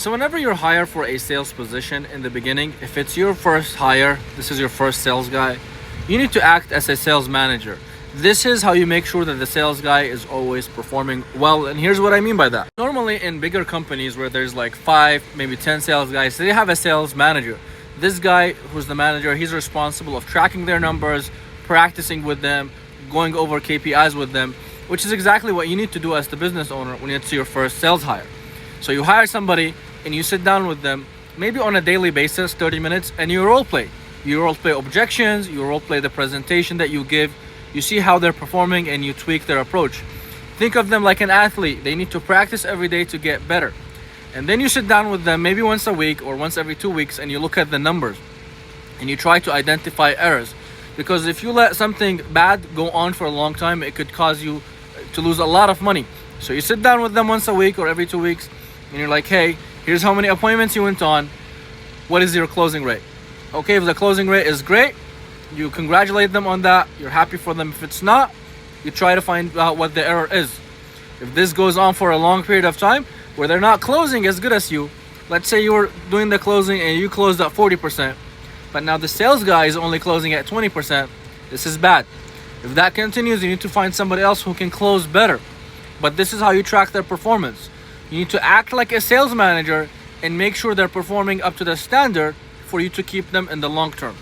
So whenever you're hired for a sales position in the beginning, if it's your first hire, this is your first sales guy, you need to act as a sales manager. This is how you make sure that the sales guy is always performing well. And here's what I mean by that. Normally in bigger companies where there's like 5, maybe 10 sales guys, they have a sales manager. This guy who's the manager, he's responsible of tracking their numbers, practicing with them, going over KPIs with them, which is exactly what you need to do as the business owner when it's your first sales hire. So you hire somebody and you sit down with them, maybe on a daily basis, 30 minutes, and you role play. You role play objections, you role play the presentation that you give, you see how they're performing and you tweak their approach. Think of them like an athlete. They need to practice every day to get better. And then you sit down with them maybe once a week or once every 2 weeks and you look at the numbers and you try to identify errors. Because if you let something bad go on for a long time, it could cause you to lose a lot of money. So you sit down with them once a week or every 2 weeks and you're like, hey, here's how many appointments you went on. What is your closing rate? Okay, if the closing rate is great, you congratulate them on that. You're happy for them. If it's not, you try to find out what the error is. If this goes on for a long period of time where they're not closing as good as you, let's say you were doing the closing and you closed at 40%, but now the sales guy is only closing at 20%, this is bad. If that continues, you need to find somebody else who can close better. But this is how you track their performance. You need to act like a sales manager and make sure they're performing up to the standard for you to keep them in the long term.